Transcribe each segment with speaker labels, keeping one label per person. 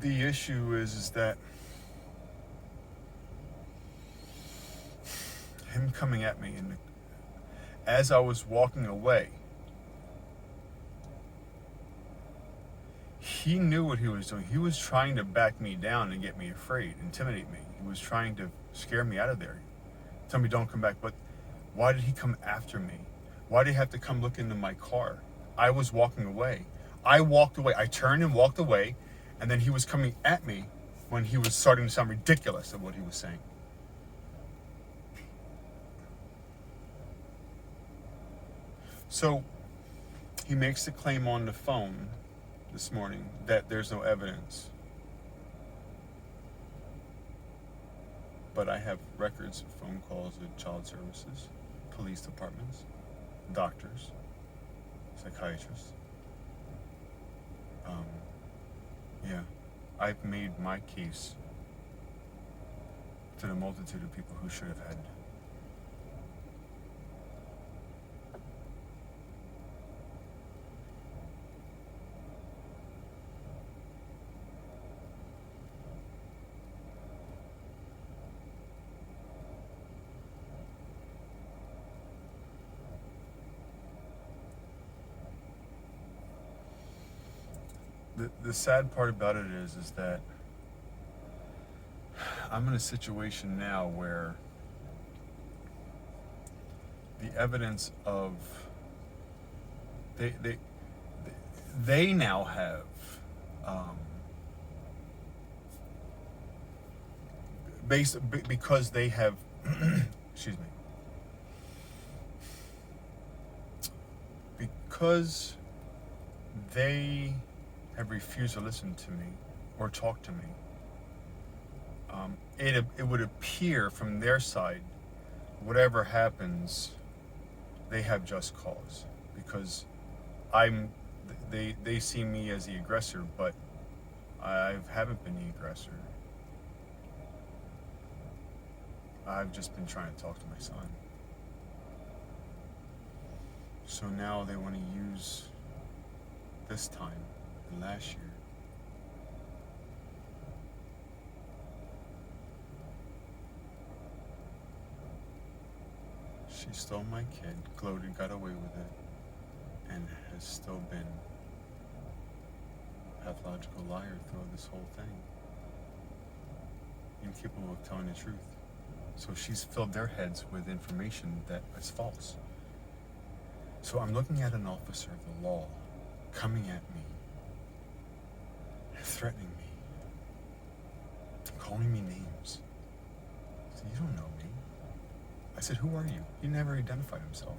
Speaker 1: The issue is that him coming at me, and as I was walking away, he knew what he was doing. He was trying to back me down and get me afraid, intimidate me. He was trying to scare me out of there. Tell me don't come back. But why did he come after me? Why did he have to come look into my car? I was walking away. I walked away. I turned and walked away, and then he was coming at me when he was starting to sound ridiculous at what he was saying. So he makes the claim on the phone this morning that there's no evidence. But I have records of phone calls to child services, police departments, doctors, psychiatrists. Yeah, I've made my case to the multitude of people who should have had. The sad part about it is that I'm in a situation now where the evidence of they now have because they have excuse me, because they have refused to listen to me or talk to me. It would appear from their side, whatever happens, they have just cause, because they see me as the aggressor, but I haven't been the aggressor. I've just been trying to talk to my son. So now they want to use this time and last year she stole my kid, gloated, got away with it, and has still been a pathological liar throughout this whole thing. Incapable of telling the truth. So she's filled their heads with information that is false. So I'm looking at an officer of the law coming at me, threatening me, calling me names. I said, you don't know me. I said, who are you? He never identified himself.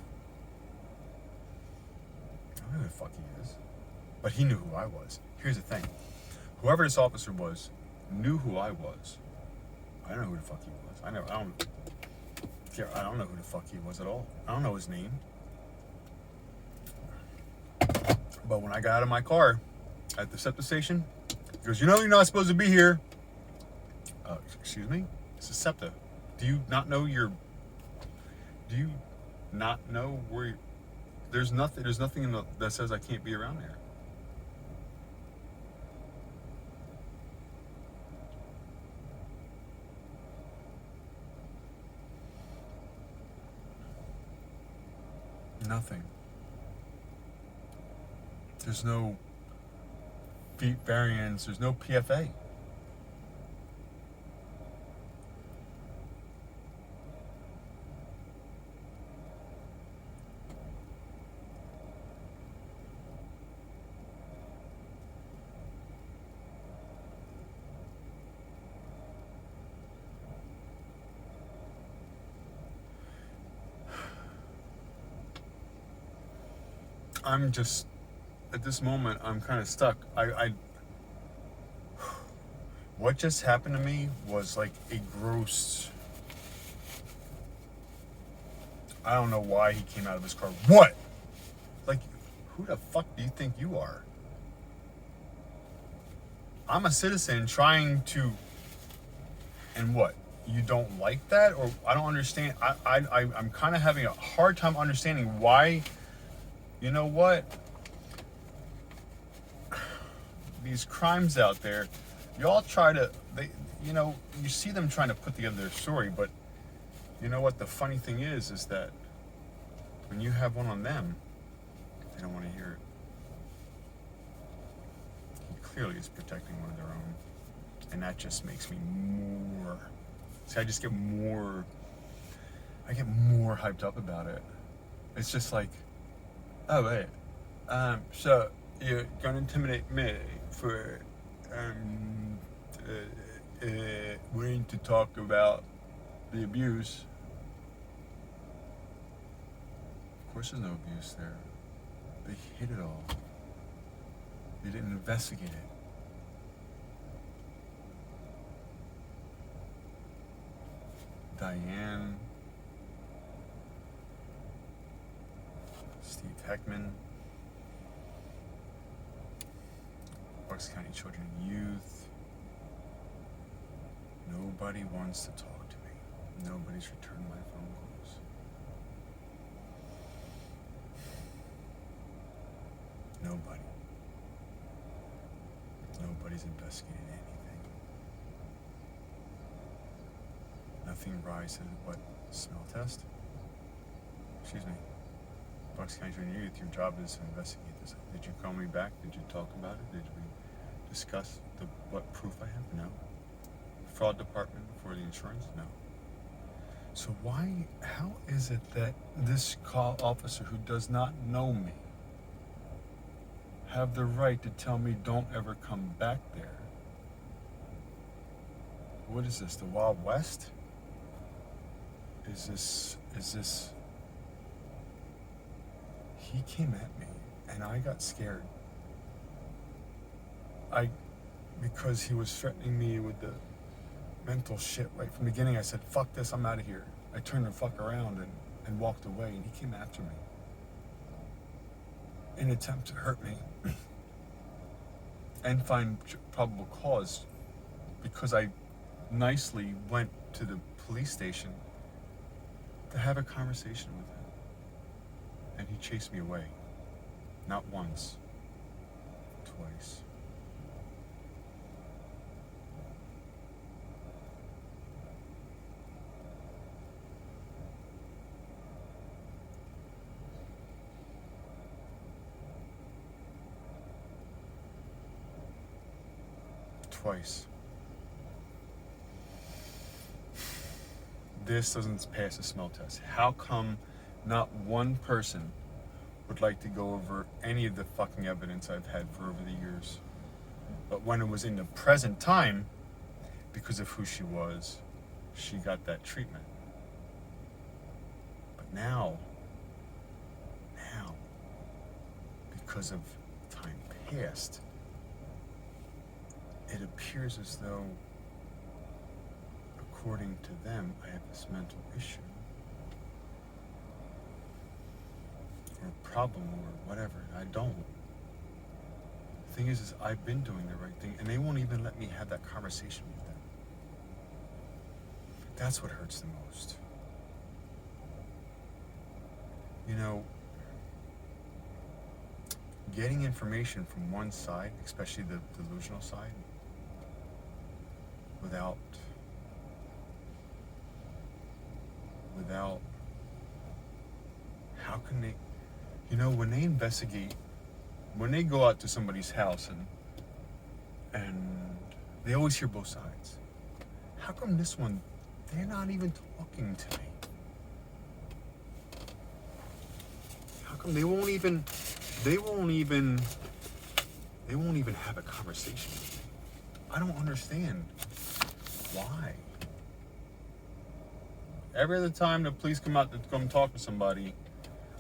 Speaker 1: I don't know who the fuck he is. But he knew who I was. Here's the thing. Whoever this officer was knew who I was. I don't know who the fuck he was. I don't know who the fuck he was at all. I don't know his name. But when I got out of my car at the SEPTA station, he goes, you know you're not supposed to be here. Excuse me? This is SEPTA. Do you not know where there's nothing that says I can't be around there. Nothing. There's no feet variance, there's no PFA. I'm just, at this moment, I'm kind of stuck. What just happened to me was like a gross, I don't know why he came out of his car. What? Like, who the fuck do you think you are? I'm a citizen trying to, and what? You don't like that? Or I don't understand. I'm kind of having a hard time understanding why. You know what? These crimes out there, Y'all try to, you see them trying to put together their story, but you know what the funny thing is that when you have one on them, they don't want to hear it. He clearly is protecting one of their own. And that just makes me more, see, I get more hyped up about it. It's just like, oh wait, so you're gonna intimidate me for wanting to talk about the abuse. Of course there's no abuse there. They hid it all. They didn't investigate it. Diane, Steve Heckman, Bucks County Children and Youth. Nobody wants to talk to me. Nobody's returned my phone calls. Nobody. Nobody's investigating anything. Nothing rises. What? Smell test? Excuse me. Bucks County Children and Youth, your job is to investigate this. Did you call me back? Did you talk about it? Did we discuss what proof I have? No. Fraud department for the insurance? No. So how is it that this call officer who does not know me have the right to tell me don't ever come back there? What is this, the Wild West? Is this, he came at me and I got scared. Because he was threatening me with the mental shit right from the beginning. I said, fuck this, I'm out of here. I turned the fuck around and walked away, and he came after me in an attempt to hurt me and find probable cause, because I nicely went to the police station to have a conversation with him, and he chased me away. Not once, twice. Twice. This doesn't pass a smell test. How come not one person would like to go over any of the fucking evidence I've had for over the years? But when it was in the present time, because of who she was, she got that treatment. But now, because of time past, it appears as though, according to them, I have this mental issue or problem or whatever. I don't. The thing is I've been doing the right thing, and they won't even let me have that conversation with them. That's what hurts the most. You know, getting information from one side, especially the delusional side, without how can they, when they investigate, when they go out to somebody's house and they always hear both sides. How come this one, they're not even talking to me? How come they won't even have a conversation with me? I don't understand why. Every other time the police come out to come talk to somebody,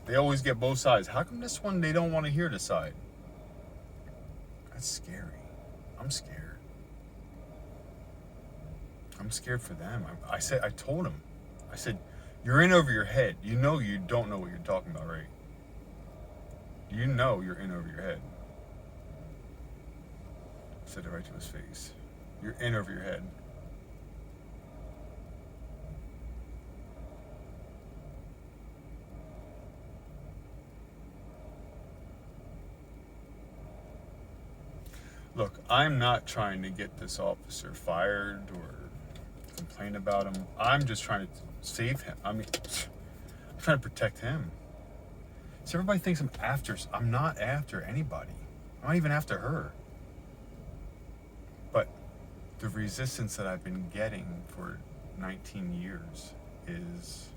Speaker 1: they always get both sides. How come this one, they don't want to hear the side? That's scary. I'm scared. I'm scared for them. I told him, I said, you're in over your head. You know you don't know what you're talking about, right? You know you're in over your head. I said it right to his face. You're in over your head. Look, I'm not trying to get this officer fired or complain about him. I'm just trying to save him. I mean, I'm trying to protect him. So everybody thinks I'm after. I'm not after anybody. I'm not even after her. But the resistance that I've been getting for 19 years is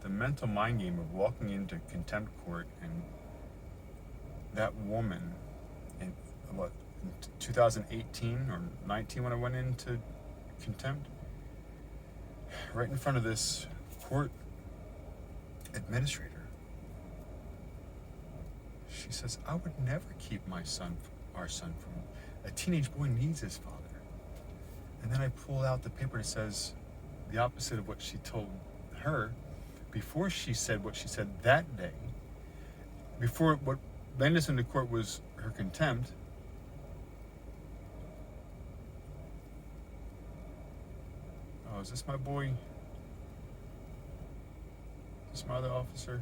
Speaker 1: the mental mind game of walking into contempt court, and that woman in 2018 or 19 when I went into contempt, right in front of this court administrator, she says, I would never keep our son from, a teenage boy needs his father. And then I pull out the paper that says the opposite of what she told her before she said what she said that day. Before what landed us in the court was her contempt. Oh, is this my boy? Is this my other officer?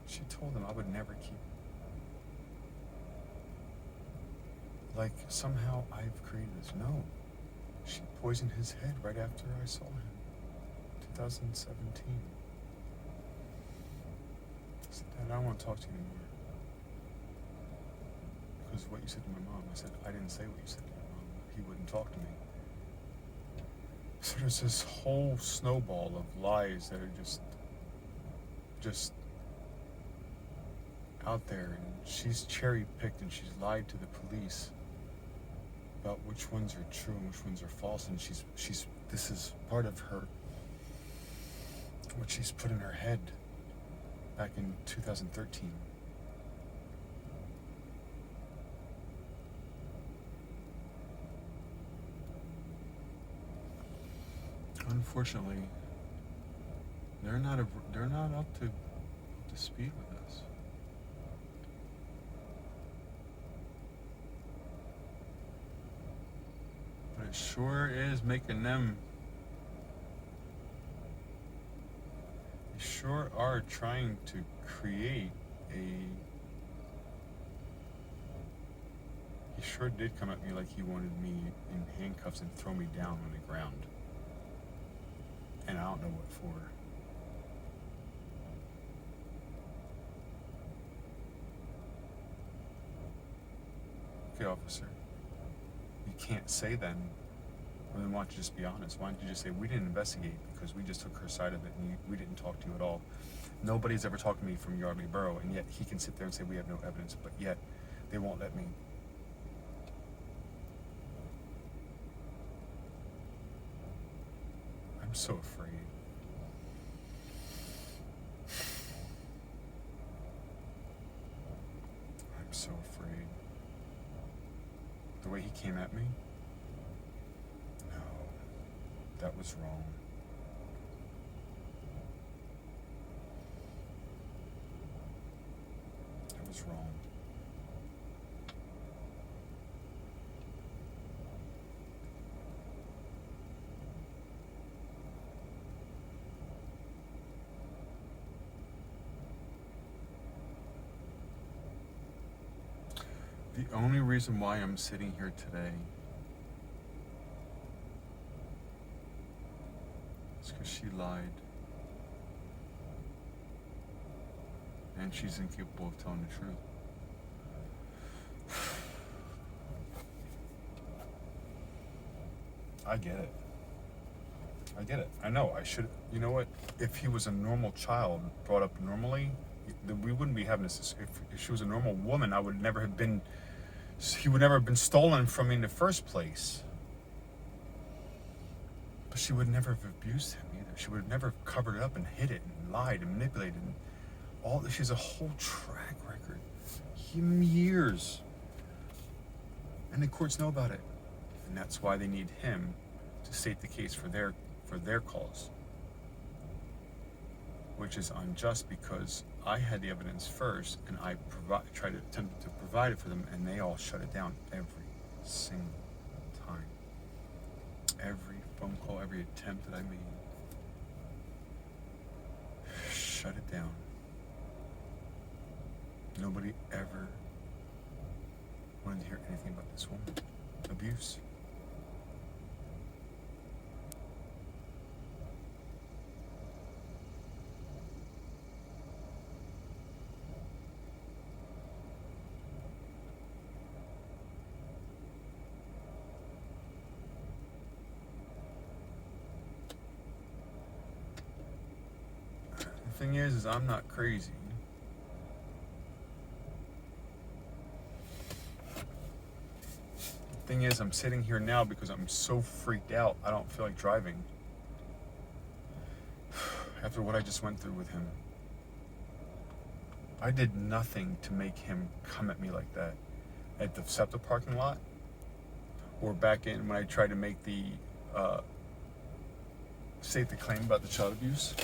Speaker 1: She told him I would never keep. Like somehow I've created this. No. She poisoned his head right after I saw him. 2017. I said, Dad, I don't want to talk to you anymore. Because of what you said to my mom. I said, I didn't say what you said to your mom. He wouldn't talk to me. So there's this whole snowball of lies that are just out there, and she's cherry picked and she's lied to the police about which ones are true and which ones are false, and she's this is part of her, what she's put in her head back in 2013. Unfortunately, they're not up to speed with us. But it sure is making them. They sure are trying to create a. He sure did come at me like he wanted me in handcuffs and throw me down on the ground. And I don't know what for. Okay, officer. You can't say then. Well, then why don't you just be honest? Why don't you just say, we didn't investigate because we just took her side of it and we didn't talk to you at all. Nobody's ever talked to me from Yardley Borough, and yet he can sit there and say we have no evidence, but yet they won't let me. I'm so afraid. I'm so afraid. The way he came at me? No, that was wrong. That was wrong. The only reason why I'm sitting here today is because she lied. And she's incapable of telling the truth. I get it. I get it. I know. I should. You know what? If he was a normal child brought up normally, then we wouldn't be having this. If she was a normal woman, I would never have been. He would never have been stolen from me in the first place. But she would never have abused him either. She would have never covered it up and hid it and lied and manipulated. And all. She has a whole track record, years, and the courts know about it, and that's why they need him to state the case for their cause, which is unjust because I had the evidence first, and I tried to attempt to provide it for them, and they all shut it down every single time. Every phone call, every attempt that I made, shut it down. Nobody ever wanted to hear anything about this woman. Abuse. The thing is I'm not crazy. The thing is, I'm sitting here now because I'm so freaked out, I don't feel like driving. After what I just went through with him. I did nothing to make him come at me like that. At the SEPTA parking lot, or back in when I tried to make the state the claim about the child abuse.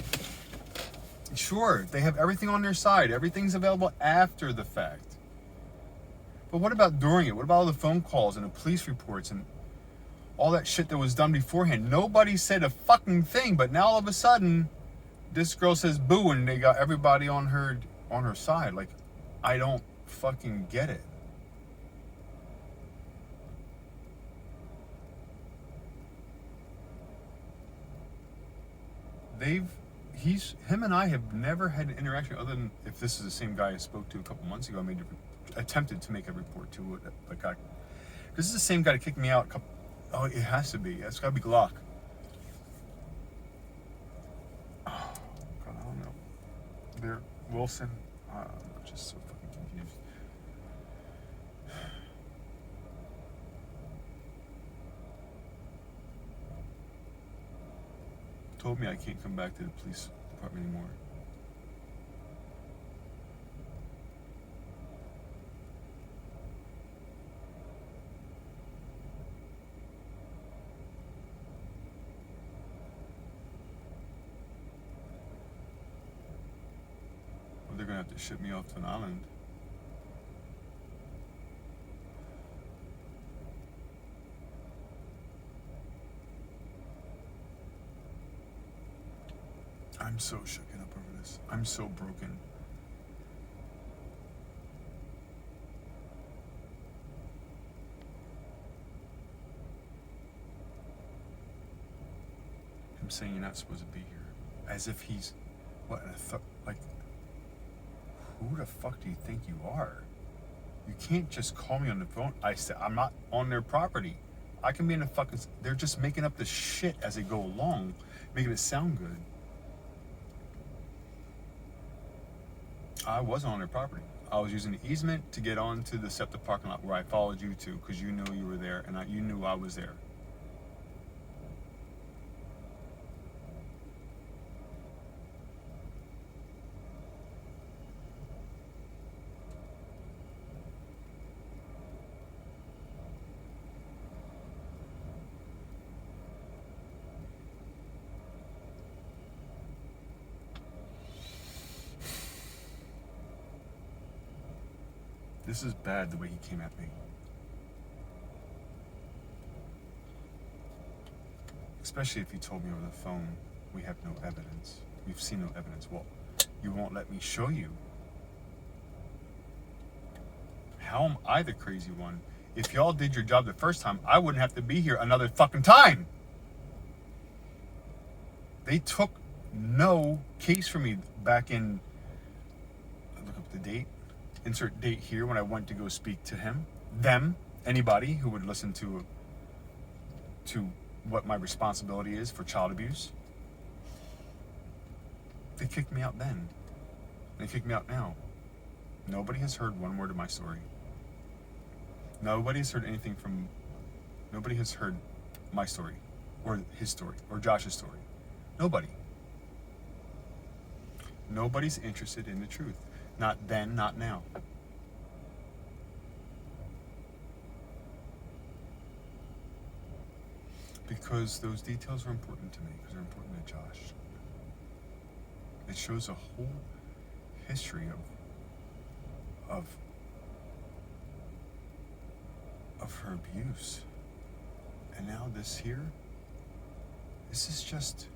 Speaker 1: Sure, they have everything on their side. Everything's available after the fact. But what about during it? What about all the phone calls and the police reports and all that shit that was done beforehand? Nobody said a fucking thing, but now all of a sudden, this girl says boo and they got everybody on her side. Like, I don't fucking get it. Him and I have never had an interaction other than if this is the same guy I spoke to a couple months ago. I attempted to make a report to a guy. This is the same guy that kicked me out. Oh, it has to be. It's got to be Glock. Oh, God, I don't know. They're Wilson. I'm just so fucking confused. Told me I can't come back to the police department anymore. Well, they're gonna have to ship me off to an island. I'm so shooken up over this. I'm so broken. Him saying you're not supposed to be here. As if he's, what, like, who the fuck do you think you are? You can't just call me on the phone. I said, I'm not on their property. I can be in a fucking, they're just making up this shit as they go along, making it sound good. I wasn't on their property. I was using the easement to get onto the SEPTA parking lot where I followed you to because you knew you were there and you knew I was there. This is bad the way he came at me. Especially if he told me over the phone, we have no evidence. We've seen no evidence. Well, you won't let me show you. How am I the crazy one? If y'all did your job the first time, I wouldn't have to be here another fucking time. They took no case for me back in, look up the date. Insert date here when I went to go speak to them, anybody who would listen to what my responsibility is for child abuse. They kicked me out then. They kicked me out now. Nobody has heard one word of my story. Nobody has heard my story, or his story, or Josh's story. Nobody. Nobody's interested in the truth. Not then, not now. Because those details are important to me, because they're important to Josh. It shows history of her abuse. And now this here, this is just,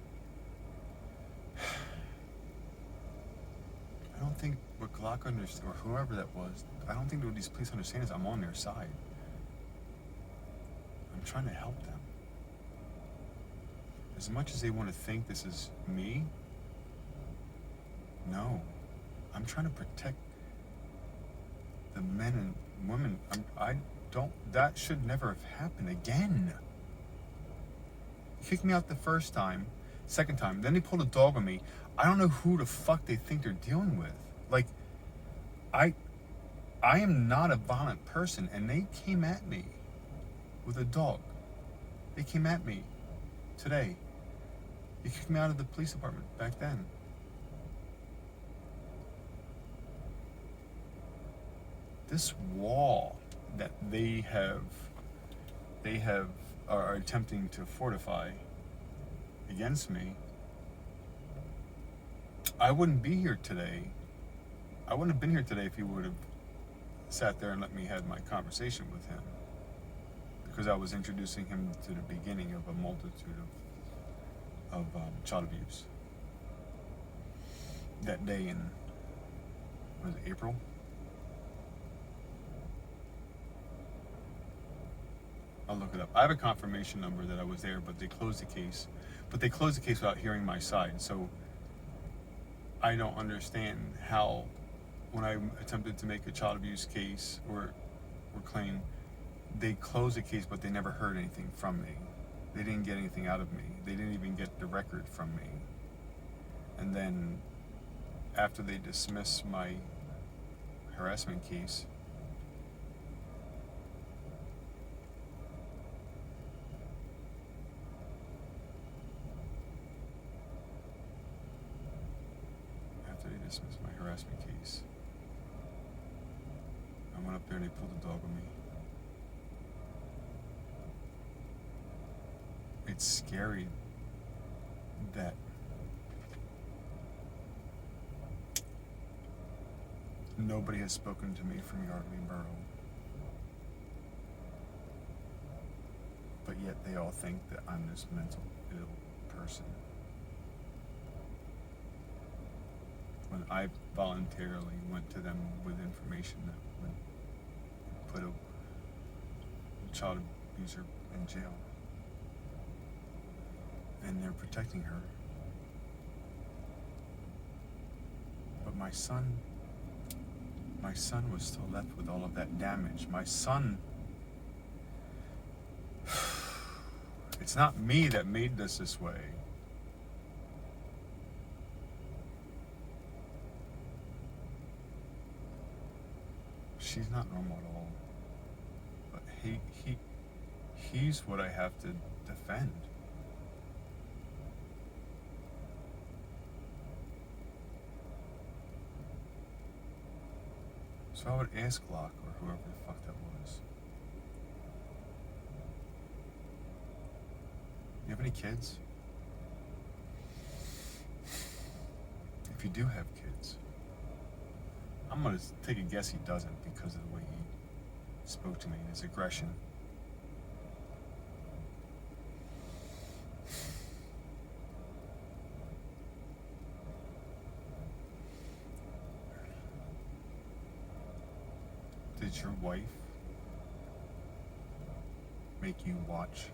Speaker 1: I don't think what Glock understood, or whoever that was, I don't think what these police understand is I'm on their side. I'm trying to help them. As much as they want to think this is me, no. I'm trying to protect the men and women. That should never have happened again. He kicked me out the first time, second time, then they pulled a dog on me. I don't know who the fuck they think they're dealing with. Like, I am not a violent person, and they came at me with a dog. They came at me today. They kicked me out of the police department back then. This wall that they are attempting to fortify against me, I wouldn't be here today. I wouldn't have been here today if he would have sat there and let me have my conversation with him, because I was introducing him to the beginning of a multitude of child abuse. That day in, was it April? I'll look it up. I have a confirmation number that I was there, but they closed the case. But they closed the case without hearing my side. So I don't understand how, when I attempted to make a child abuse case or claim, they closed the case, but they never heard anything from me. They didn't get anything out of me. They didn't even get the record from me. And then after they dismissed my harassment case, I went up there and they pulled the dog on me. It's scary that nobody has spoken to me from Yardley Borough. But yet they all think that I'm this mental ill person. When I voluntarily went to them with information that would put a child abuser in jail. And they're protecting her. But my son was still left with all of that damage. My son, it's not me that made this way. She's not normal at all. But he's what I have to defend. So I would ask Glock or whoever the fuck that was. You have any kids? If you do have kids, I'm gonna take a guess he doesn't because of the way he spoke to me and his aggression. Did your wife make you watch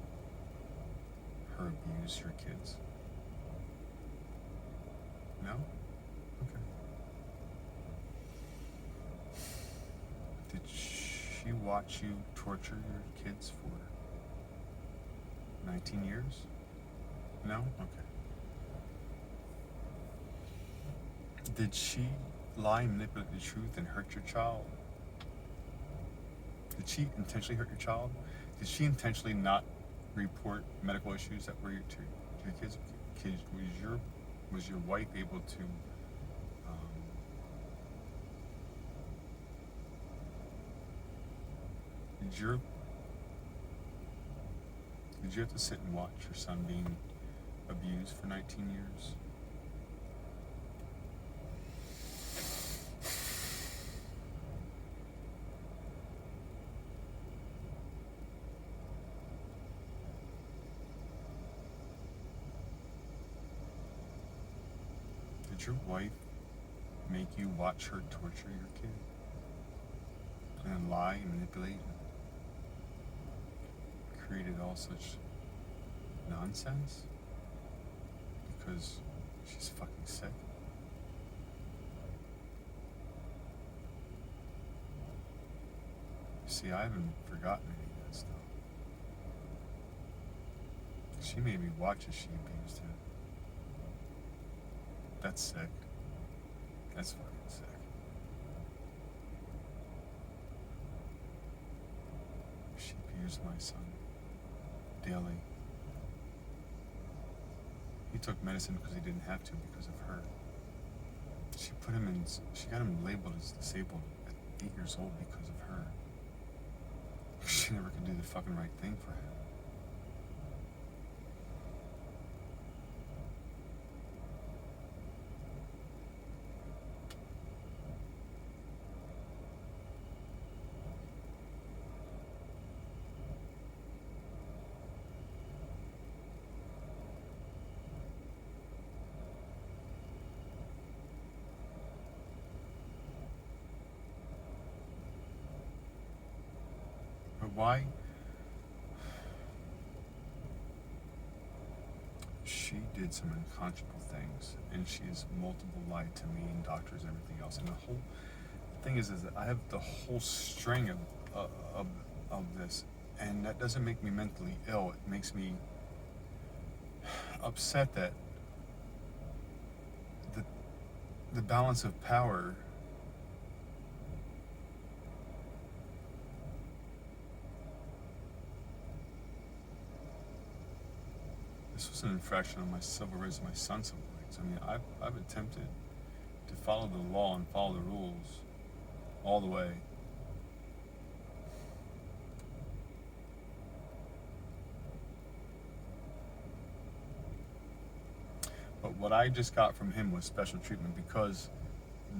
Speaker 1: her abuse your kids? No? Okay. Did she watch you torture your kids for 19 years? No? Okay. Did she lie and manipulate the truth and hurt your child? Did she intentionally hurt your child? Did she intentionally not report medical issues that were to your kids? Was your wife able to did you have to sit and watch your son being abused for 19 years? your wife make you watch her torture your kid? And then lie and manipulate and created all such nonsense? Because she's fucking sick? See, I haven't forgotten any of that stuff. She made me watch as she abused him. That's sick. That's fucking sick. She abused my son daily. He took medicine because he didn't have to because of her. She got him labeled as disabled at 8 years old because of her. She never could do the fucking right thing for him. But why? She did some unconscionable things, and she has multiple lied to me and doctors and everything else. And the whole thing is that I have the whole string of this, and that doesn't make me mentally ill. It makes me upset that the balance of power this was an infraction on my civil rights, my son's civil rights. I mean, I've attempted to follow the law and follow the rules all the way. But what I just got from him was special treatment because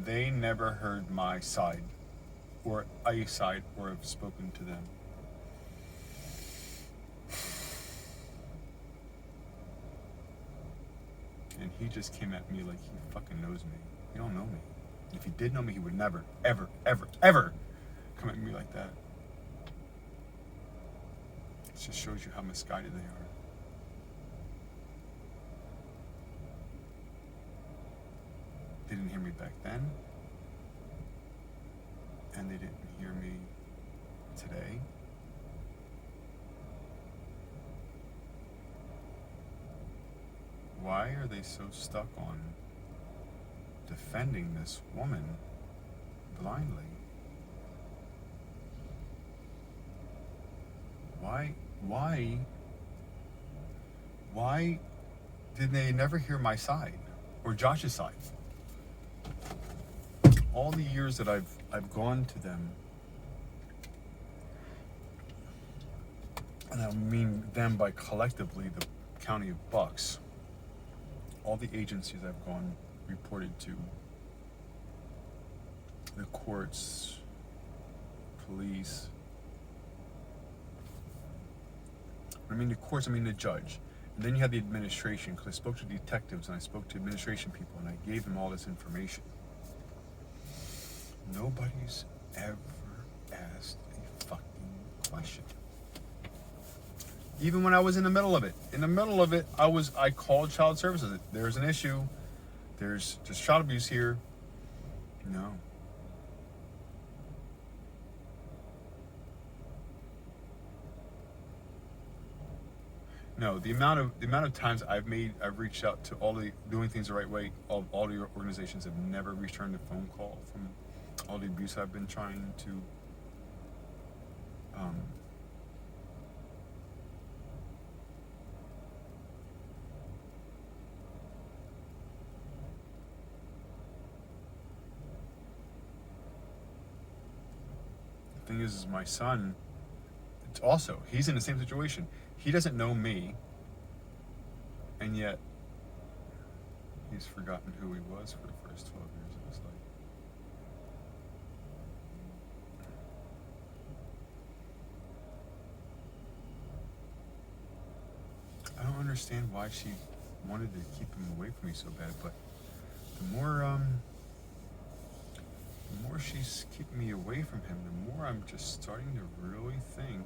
Speaker 1: they never heard my side or a side or have spoken to them. And he just came at me like he fucking knows me. He don't know me. If he did know me, he would never, ever, ever, ever come at me like that. It just shows you how misguided they are. They didn't hear me back then, and they didn't hear me today. Why are they so stuck on defending this woman blindly? Why did they never hear my side or Josh's side? All the years that I've gone to them, and I mean them by collectively the county of Bucks, all the agencies I've gone reported to, the courts, police. I mean the courts, I mean the judge. And then you have the administration, because I spoke to detectives and I spoke to administration people and I gave them all this information. Nobody's ever asked a fucking question. Even when I was in the middle of it. In the middle of it, I called child services. There's an issue. There's just child abuse here. No. No, the amount of times I've reached out to doing things the right way, all the organizations have never returned a phone call from all the abuse I've been trying to the thing is my son, he's in the same situation. He doesn't know me, and yet he's forgotten who he was for the first 12 years of his life. I don't understand why she wanted to keep him away from me so bad, but the more she's keeping me away from him, the more I'm just starting to really think,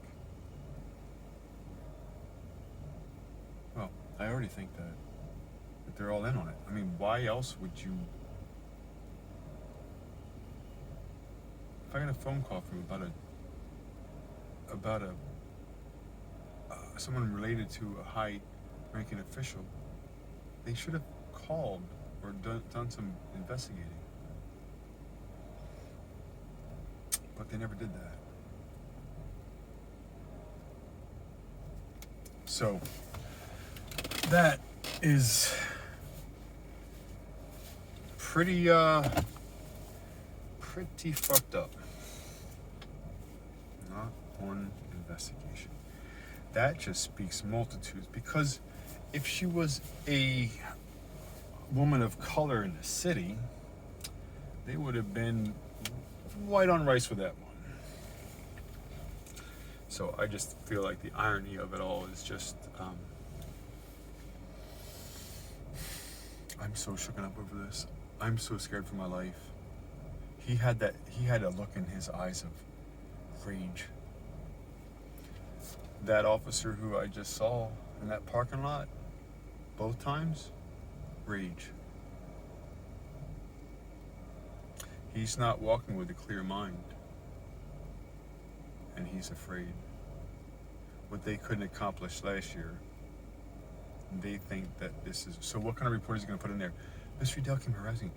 Speaker 1: well, I already think that they're all in on it. I mean, why else would you? If I got a phone call from about someone related to a high-ranking official, they should have called or done some investigating. But they never did that. So that is pretty fucked up. Not one investigation. That just speaks multitudes, because if she was a woman of color in the city, they would have been white on rice with that one. So I just feel like the irony of it all is just, I'm so shooken up over this. I'm so scared for my life. He had a look in his eyes of rage. That officer who I just saw in that parking lot, both times, rage. He's not walking with a clear mind. And he's afraid. What they couldn't accomplish last year, they think that this is... So what kind of report is he going to put in there? Mr. Riddell came harassing.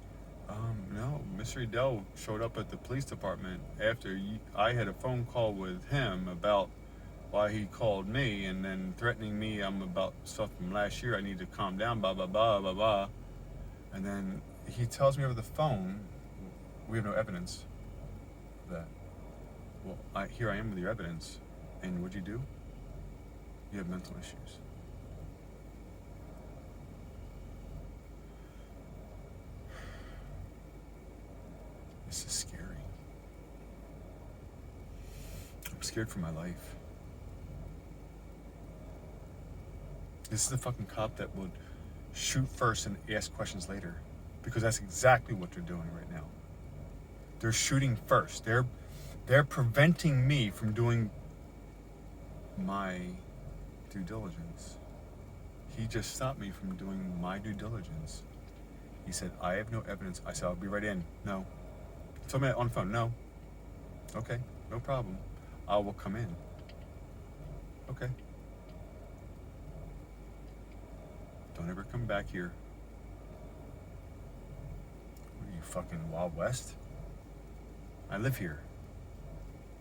Speaker 1: No, Mr. Riddell showed up at the police department after I had a phone call with him about why he called me and then threatening me. I'm about stuff from last year. I need to calm down, blah, blah, blah, blah, blah. And then he tells me over the phone, we have no evidence of that. Well, here I am with your evidence. And what'd you do? You have mental issues. This is scary. I'm scared for my life. This is the fucking cop that would shoot first and ask questions later. Because that's exactly what they're doing right now. They're shooting first. They're preventing me from doing my due diligence. He just stopped me from doing my due diligence. He said, I have no evidence. I said, I'll be right in. No. He told me on the phone, no. Okay, no problem. I will come in. Okay. Don't ever come back here. What are you, fucking Wild West? I live here.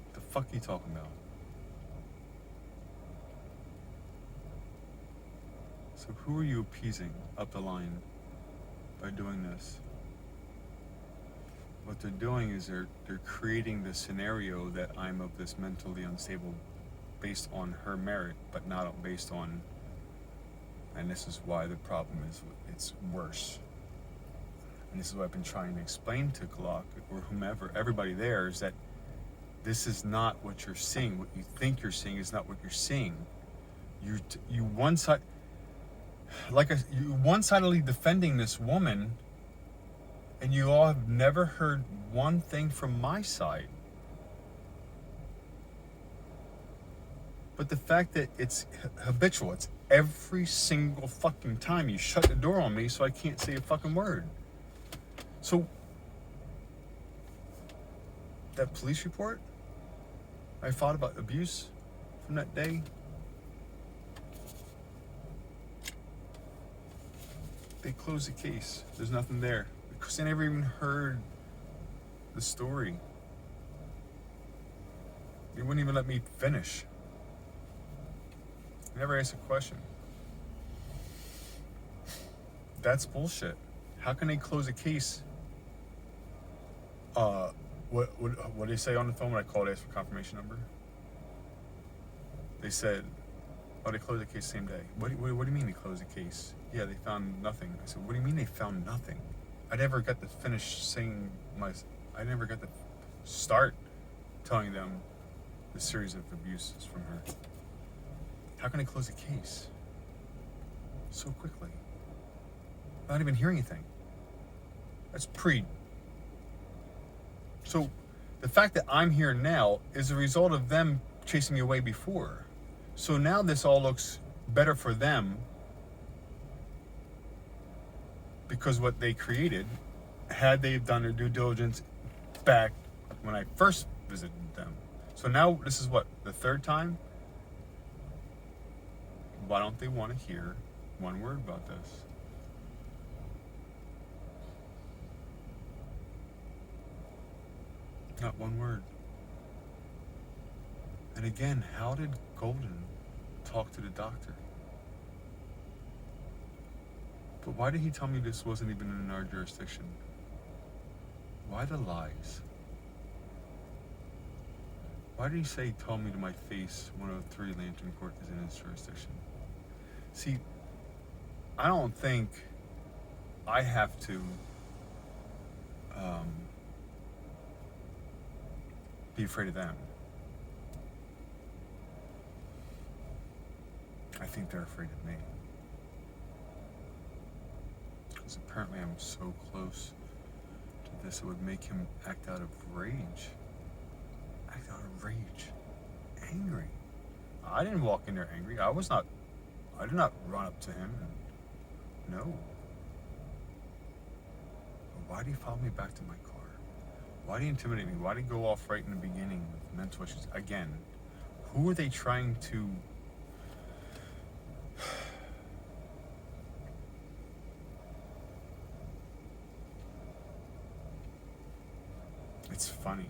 Speaker 1: What the fuck are you talking about? So who are you appeasing up the line by doing this? What they're doing is they're creating the scenario that I'm of this mentally unstable based on her merit, but not based on, and this is why the problem is it's worse. And this is what I've been trying to explain to Glock or whomever, everybody there, is that this is not what you're seeing. What you think you're seeing is not what you're seeing. You one-sidedly defending this woman, and you all have never heard one thing from my side. But the fact that it's habitual, it's every single fucking time you shut the door on me so I can't say a fucking word. So, that police report I fought about abuse from that day, they closed the case. There's nothing there. Because they never even heard the story. They wouldn't even let me finish. They never asked a question. That's bullshit. How can they close a case? What did they say on the phone when I called to ask for confirmation number? They said, oh, they closed the case same day. What do you mean they closed the case? Yeah, they found nothing. I said, what do you mean they found nothing? I never got to finish saying I never got to start telling them the series of abuses from her. How can I close a case so quickly? Not even hearing anything. That's pre. So the fact that I'm here now is a result of them chasing me away before. So now this all looks better for them because what they created, had they done their due diligence back when I first visited them. So now this is what, the third time? Why don't they want to hear one word about this? Not one word. And again, how did Golden talk to the doctor? But why did he tell me this wasn't even in our jurisdiction? Why the lies? Why did he say, he told me to my face, 103 Lantern Court is in his jurisdiction? See, I don't think I have to be afraid of them. I think they're afraid of me. Because apparently I'm so close to this, it would make him act out of rage. Act out of rage. Angry. I didn't walk in there angry. I did not run up to him and, no. But why did he follow me back to my car? Why did he intimidate me? Why did he go off right in the beginning with mental issues? Again, who are they trying to... It's funny.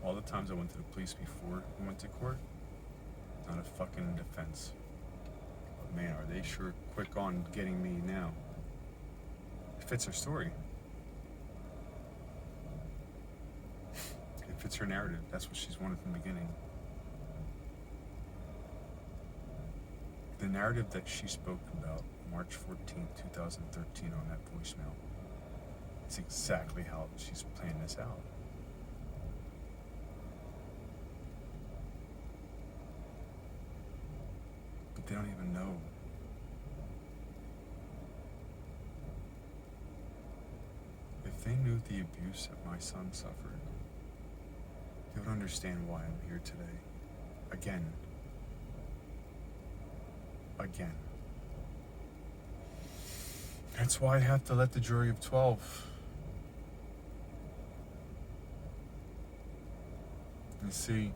Speaker 1: All the times I went to the police before we went to court, not a fucking defense. But man, are they sure quick on getting me now. It fits her story. It fits her narrative. That's what she's wanted from the beginning. The narrative that she spoke about March 14th, 2013 on that voicemail, it's exactly how she's playing this out. But they don't even know. If they knew the abuse that my son suffered, they would understand why I'm here today. Again. That's why I have to let the jury of 12. You see,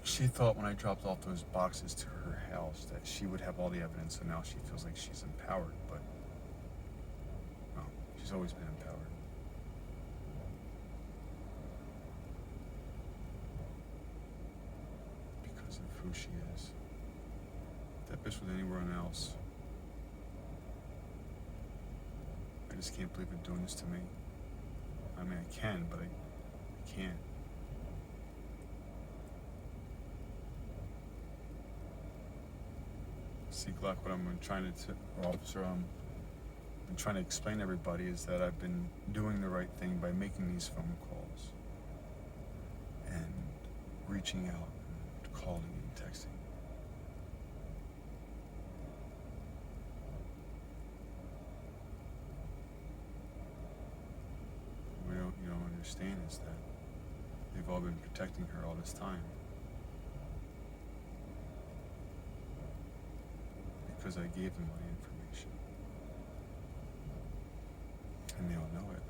Speaker 1: she thought when I dropped off those boxes to her house that she would have all the evidence, so now she feels like she's empowered, but no, she's always been empowered. Because of who she is. If that bitch was anywhere else, I just can't believe they're doing this to me. I mean, I can, but I can't. See, Glock, what I'm trying to, officer, I'm trying to explain to everybody is that I've been doing the right thing by making these phone calls and reaching out and calling and texting. What you don't understand is that they've all been protecting her all this time. Because I gave them my information. And they all know it.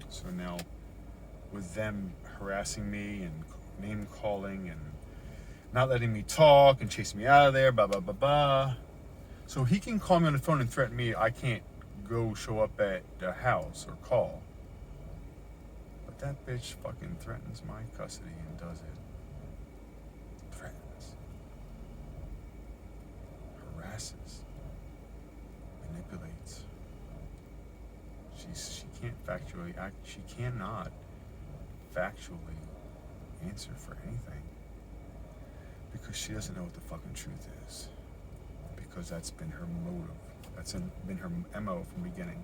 Speaker 1: So now, with them harassing me and name calling and not letting me talk and chasing me out of there, blah, blah, blah, blah. So he can call me on the phone and threaten me. I can't go show up at the house or call. But that bitch fucking threatens my custody and does it. Threatens. Harasses, manipulates. She can't factually act. She cannot factually answer for anything because she doesn't know what the fucking truth is. Because that's been her motive. That's been her MO from the beginning.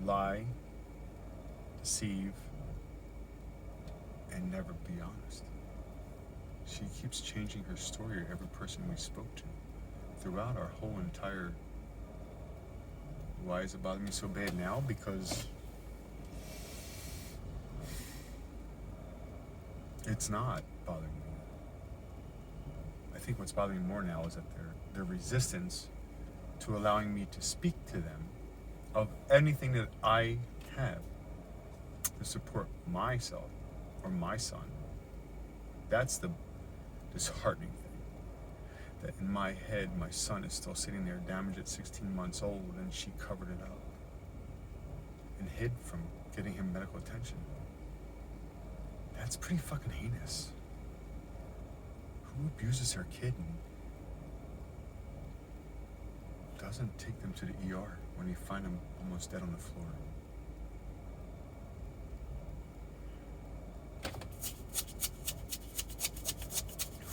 Speaker 1: Lie, deceive, and never be honest. She keeps changing her story to every person we spoke to. throughout our whole entire... Why is it bothering me so bad now? Because it's not bothering me. I think what's bothering me more now is that their resistance to allowing me to speak to them of anything that I have to support myself or my son. That's the disheartening thing. That in my head, my son is still sitting there damaged at 16 months old, and she covered it up and hid from getting him medical attention. That's pretty fucking heinous. Who abuses their kid and doesn't take them to the ER when you find them almost dead on the floor?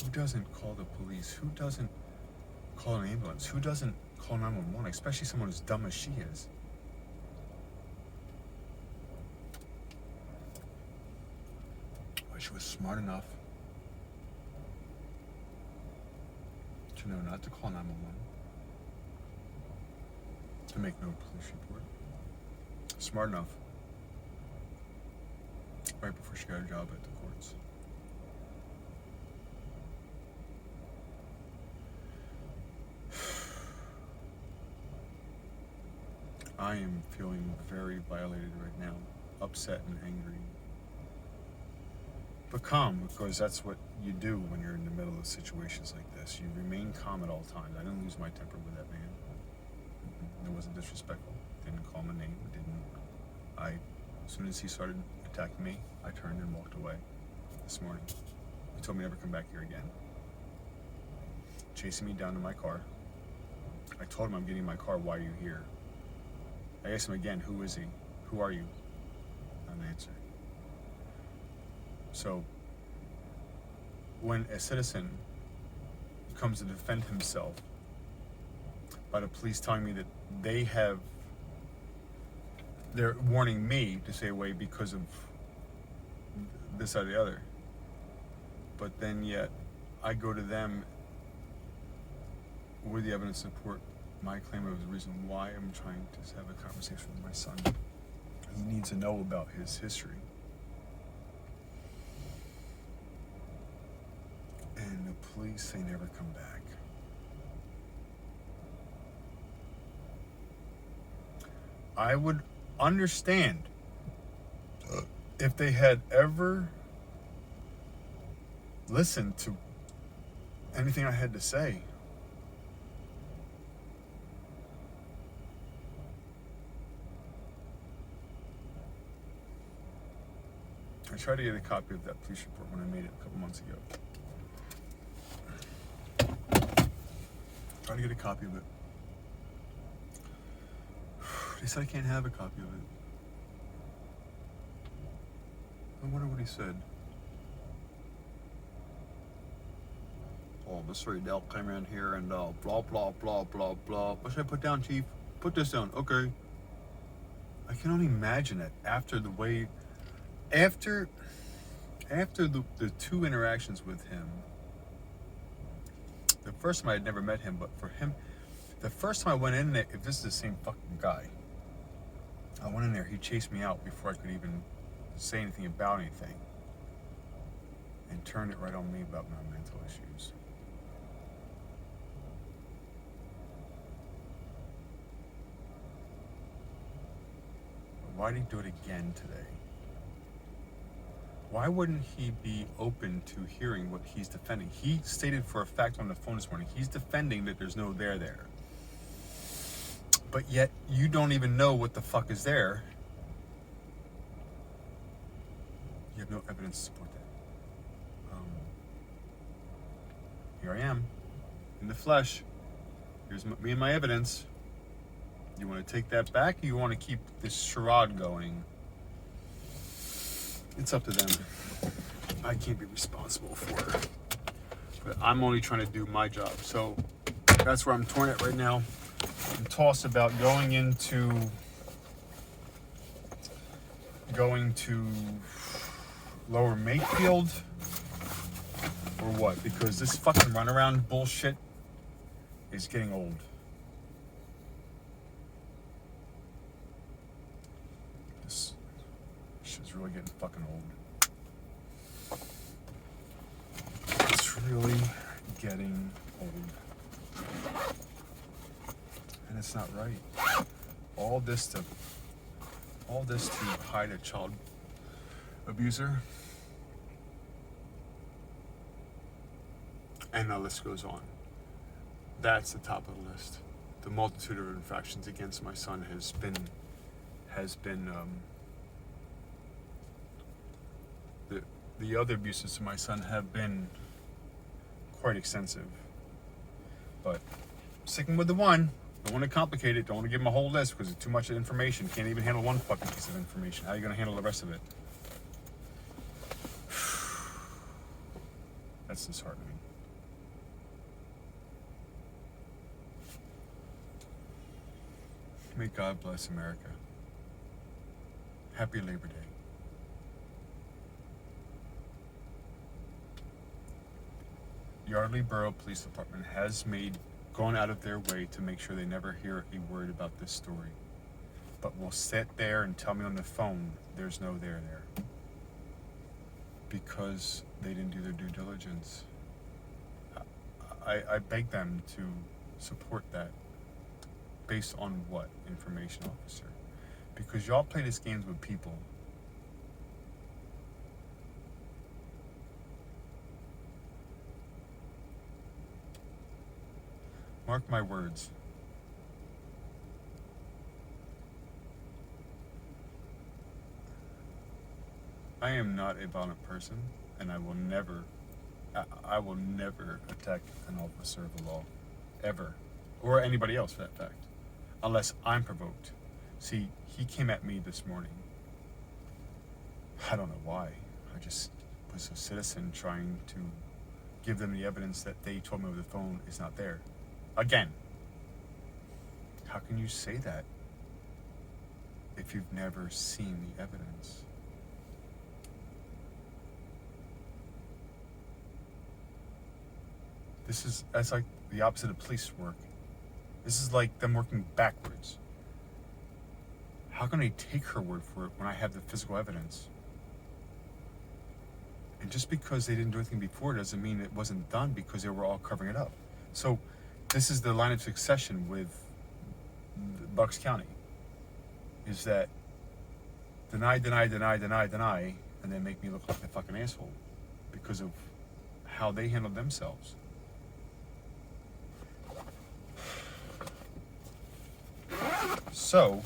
Speaker 1: Who doesn't call the police? Who doesn't call an ambulance? Who doesn't call 911, especially someone as dumb as she is? But she was smart enough to know not to call 911, to make no police report. Smart enough right before she got a job at the courts. I am feeling very violated right now, upset and angry. But calm, because that's what you do when you're in the middle of situations like this. You remain calm at all times. I didn't lose my temper with that man. It wasn't disrespectful. Didn't call him a name. As soon as he started attacking me, I turned and walked away this morning. He told me never come back here again. Chasing me down to my car. I told him I'm getting in my car. Why are you here? I asked him again, who is he? Who are you? Not an answer. So, when a citizen comes to defend himself by the police telling me that they're warning me to stay away because of this or the other, but then yet I go to them with the evidence to support my claim of the reason why I'm trying to have a conversation with my son. He needs to know about his history. And the police, they never come back. I would understand if they had ever listened to anything I had to say. I tried to get a copy of that police report when I made it a couple months ago. Tried to get a copy of it. They said I can't have a copy of it. I wonder what he said. Oh, Mr. Adele came in here and blah, blah, blah, blah, blah. What should I put down, Chief? Put this down. Okay. I can only imagine that after the way... After the two interactions with him, the first time I had never met him, but for him, the first time I went in there, if this is the same fucking guy, I went in there, he chased me out before I could even say anything about anything, and turned it right on me about my mental issues. But why did he do it again today? Why wouldn't he be open to hearing what he's defending? He stated for a fact on the phone this morning, he's defending that there's no there. But yet, you don't even know what the fuck is there. You have no evidence to support that. Here I am, in the flesh. Here's me and my evidence. You want to take that back, or you want to keep this charade going? It's up to them. I can't be responsible for it. But I'm only trying to do my job. So that's where I'm torn at right now. I'm tossed about going to Lower Makefield or what? Because this fucking runaround bullshit is getting old. This shit's really getting fucking old. It's really getting old. And it's not right. All this to hide a child abuser. And the list goes on. That's the top of the list. The multitude of infractions against my son has been the other abuses to my son have been quite extensive. But sticking with the one, don't want to complicate it, don't want to give him a whole list because it's too much information. Can't even handle one fucking piece of information. How are you going to handle the rest of it? That's disheartening. May God bless America. Happy Labor Day. Yardley Borough Police Department has gone out of their way to make sure they never hear a word about this story. But will sit there and tell me on the phone there's no there there. Because they didn't do their due diligence. I beg them to support that. Based on what? Information officer. Because y'all play these games with people. Mark my words. I am not a violent person, and I will never attack an officer of the law. Ever. Or anybody else for that fact. Unless I'm provoked. See, he came at me this morning. I don't know why. I just was a citizen trying to give them the evidence that they told me over the phone is not there. Again, how can you say that if you've never seen the evidence? That's like the opposite of police work. This is like them working backwards. How can I take her word for it when I have the physical evidence? And just because they didn't do anything before doesn't mean it wasn't done because they were all covering it up. So this is the line of succession with Bucks County. Is that deny, and then make me look like a fucking asshole because of how they handled themselves. So,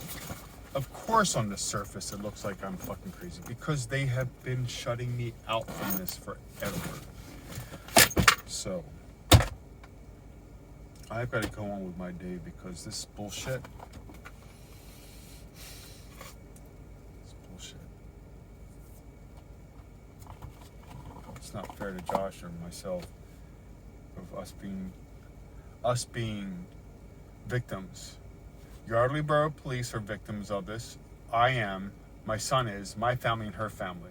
Speaker 1: of course on the surface it looks like I'm fucking crazy because they have been shutting me out from this forever. So, I've got to go on with my day because this bullshit. It's not fair to Josh or myself of us being victims. Yardley Borough Police are victims of this. I am, my son is, my family and her family.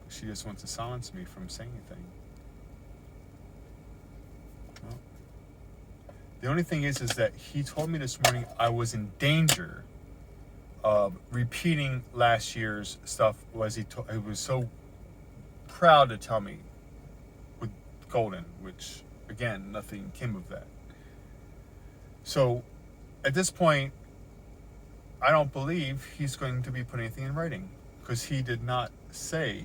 Speaker 1: She just wants to silence me from saying anything. Well, the only thing is that he told me this morning I was in danger of repeating last year's stuff. He was so proud to tell me with Golden, which again, nothing came of that. So, at this point, I don't believe he's going to be putting anything in writing because he did not say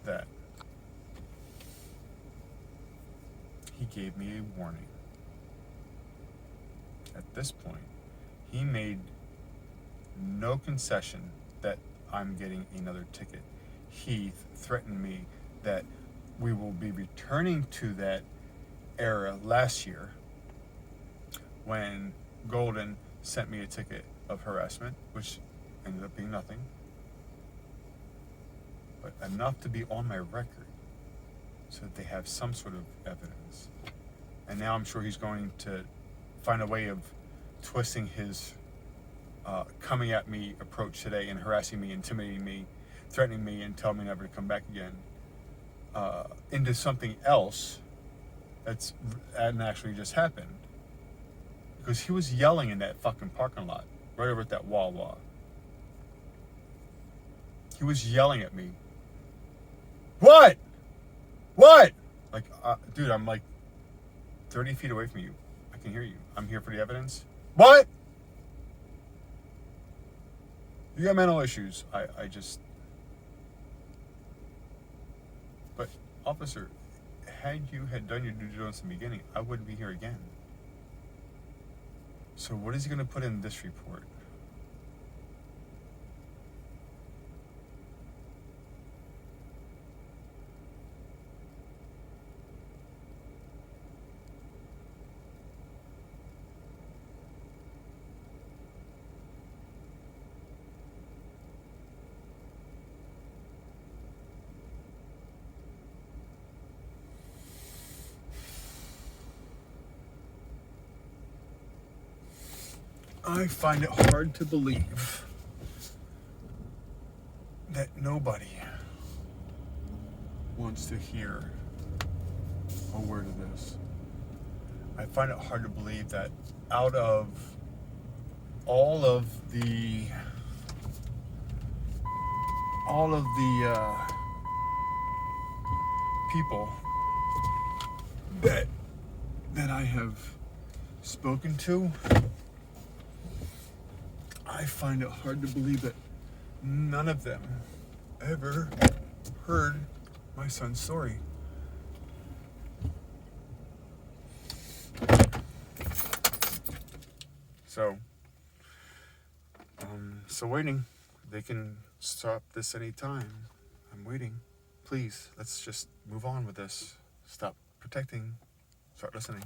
Speaker 1: that. He gave me a warning. At this point, he made no concession that I'm getting another ticket. He threatened me that we will be returning to that era last year when Golden sent me a ticket of harassment, which ended up being nothing, but enough to be on my record so that they have some sort of evidence. And now I'm sure he's going to find a way of twisting his coming at me approach today and harassing me, intimidating me, threatening me, and telling me never to come back again into something else that actually just happened. Because he was yelling in that fucking parking lot, right over at that Wawa. He was yelling at me. What? What? Like, dude, I'm like 30 feet away from you. I can hear you. I'm here for the evidence. What? You got mental issues. I just... But, officer, had you had done your due diligence in the beginning, I wouldn't be here again. So what is he going to put in this report? I find it hard to believe that nobody wants to hear a word of this. I find it hard to believe that out of all of the people that I have spoken to, I find it hard to believe that none of them ever heard my son's story. So, so waiting. They can stop this anytime. I'm waiting. Please, let's just move on with this. Stop protecting. Start listening.